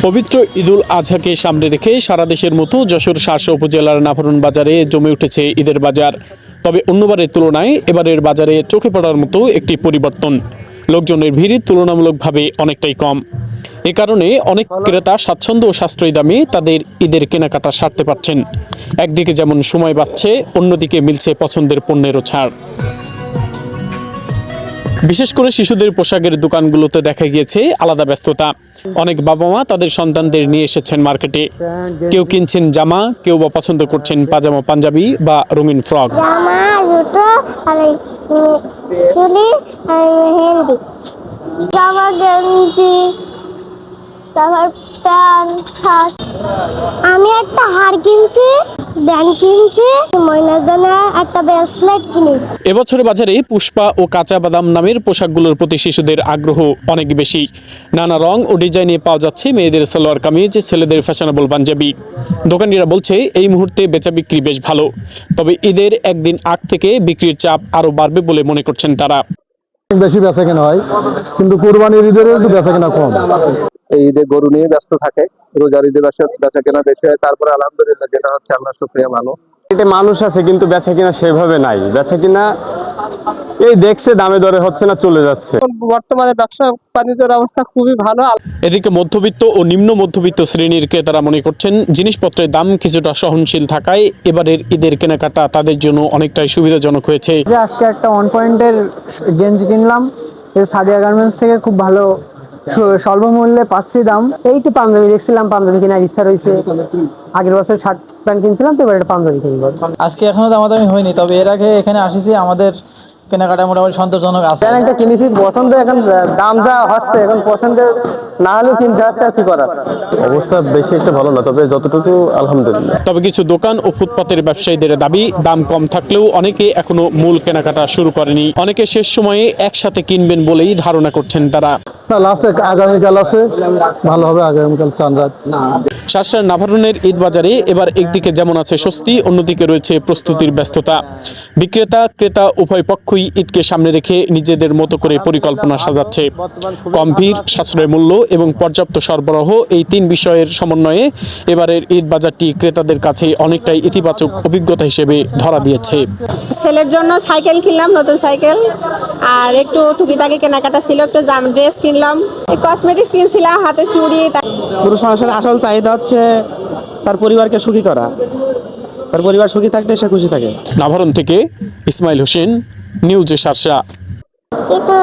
পবিত্র ঈদুল আজহাকে সামনে রেখে সারা দেশের মতো যশোর শার্শা উপজেলার নাভারুন বাজারে জমে উঠেছে ঈদের বাজার। তবে অন্যবারের তুলনায় এবারের বাজারে চোখে পড়ার মতো একটি পরিবর্তন। লোকজনের ভিড় তুলনামূলকভাবে অনেকটাই কম। এ কারণে অনেক ক্রেতা স্বাচ্ছন্দ্য ও সাশ্রয়ী দামে তাদের ঈদের কেনাকাটা সারতে পারছেন। একদিকে যেমন সময় বাঁচছে, অন্যদিকে মিলছে পছন্দের পণ্যেরও ছাড়। বিশেষ করে শিশুদের পোশাকের দোকানগুলোতে দেখা গিয়েছে আলাদা ব্যস্ততা। অনেক বাবা মা তাদের সন্তানদের নিয়ে এসেছেন মার্কেটে। কেউ কিনছেন জামা, কেউ বা পছন্দ করছেন পাজামা, পাঞ্জাবি বা রঙিন ফ্রক। জামা, জুতো আর চুড়ি আর মেহেন্দি, জামা, গেঞ্জি, তারপর প্যান্ট, শার্ট। আমি একটা হার কিনছি, ব্যান্ড কিনছি, ময়নার জন্য একটা ব্রেসলেট কিনেছি। এবছরের বাজারে পুষ্পা ও কাঁচা বাদাম নামের পোশাকগুলোর প্রতি শিশুদের আগ্রহ অনেক বেশি। নানা রং ও ডিজাইনে পাওয়া যাচ্ছে মেয়েদের সালোয়ার কামিজ, ছেলেদের ফ্যাশনেবল পাঞ্জাবি। দোকানিরা বলছে এই মুহূর্তে বেচা বিক্রি বেশ ভালো, তবে ঈদের একদিন আগ থেকে বিক্রির চাপ আরো বাড়বে বলে মনে করছেন তারা। বেশি বেচা কেনা হয়, কিন্তু কুরবানির ঈদের একটু বেচা কেনা কম। এই ঈদে গরু নিয়ে ব্যস্ত থাকে, রোজার ঈদে বেচা কেনা বেশি হয়। তারপরে আলহামদুলিল্লাহ যেটা হচ্ছে আল্লাহ শুকরিয়া ভালো। এটা মানুষ আছে কিন্তু বেচা কিনা সেভাবে নাই। বেচা কিনা এই দেখছে দামে দরে হচ্ছে না, চলে যাচ্ছে। বর্তমানে ব্যবসা বাণিজ্যের অবস্থা খুবই ভালো। এদিকে মধ্যবিত্ত ও নিম্ন মধ্যবিত্ত শ্রেণীর ক্রেতারা মনে করছেন জিনিসপত্রের দাম কিছুটা সহনশীল থাকায় এবারের ঈদের কেনাকাটা তাদের জন্য অনেকটাই সুবিধাজনক হয়েছে। যে আজকে একটা 1 পয়েন্টের গেঞ্জি কিনলাম সাদিয়া গার্মেন্টস থেকে, খুব ভালো স্বল্প মূল্যে পাচ্ছি দাম। এই তো পাঞ্জাবি দেখছিলাম, পাঞ্জাবি কেনার ইচ্ছা রয়েছে। আগের বছর শার্ট প্যান্ট কিনছিলাম, তো এবার একটা পাঞ্জাবি কিনবো। আজকে এখনো দামাদামি হয়নি, তবে এর আগে এখানে আসিছি, আমাদের কেনাকাটা মোটামুটি সন্তোষজনক আছে। একটা কিনেছি পছন্দ, এখন দাম যা হচ্ছে এখন পছন্দ না হলেও কিনতে হচ্ছে, আর কি করার। অবস্থা বেশি একটা ভালো না, তবে যতটুকু আলহামদুলিল্লাহ। তবে কিছু দোকান ও ফুটপাতের ব্যবসায়ীদের দাবি, দাম কম থাকলেও অনেকে এখনো মূল কেনাকাটা শুরু করেনি। অনেকে শেষ সময়ে একসাথে কিনবেন বলেই ধারণা করছেন তারা। না, লাস্টে আগামীকাল আছে, ভালো হবে আগামীকাল চাঁদ রাত। শার্শার নাভারুনের ঈদ বাজারে এবার একদিকে যেমন আছে স্বস্তি, অন্যদিকে রয়েছে প্রস্তুতির ব্যস্ততা। বিক্রেতা ক্রেতা উভয় পক্ষই ঈদকে সামনে রেখে নিজেদের মতো করে পরিকল্পনা সাজাচ্ছে। কম ভিড়, সাশ্রয় মূল্য এবং পর্যাপ্ত সরবরাহ, এই 3 বিষয়ের সমন্বয়ে এবারের ঈদ বাজারটি ক্রেতাদের কাছে অনেকটাই ইতিবাচক অভিজ্ঞতা হিসেবে ধরা দিয়েছে। ছেলের জন্য সাইকেল কিনলাম, নতুন সাইকেল, আর একটু টুকিটাকি কেনাকাটা ছিল, একটু ড্রেস কিনলাম, কসমেটিক্স কিনছিলাম, হাতে চুড়ি। পুরুষ মানুষের আসল চাহিদা হচ্ছে তার পরিবারকে সুখী করা। তার পরিবার সুখী থাকলে সে খুশি থাকে। নাভারুন থেকে ইসমাইল হোসেন, নিউজ শার্শা। একটু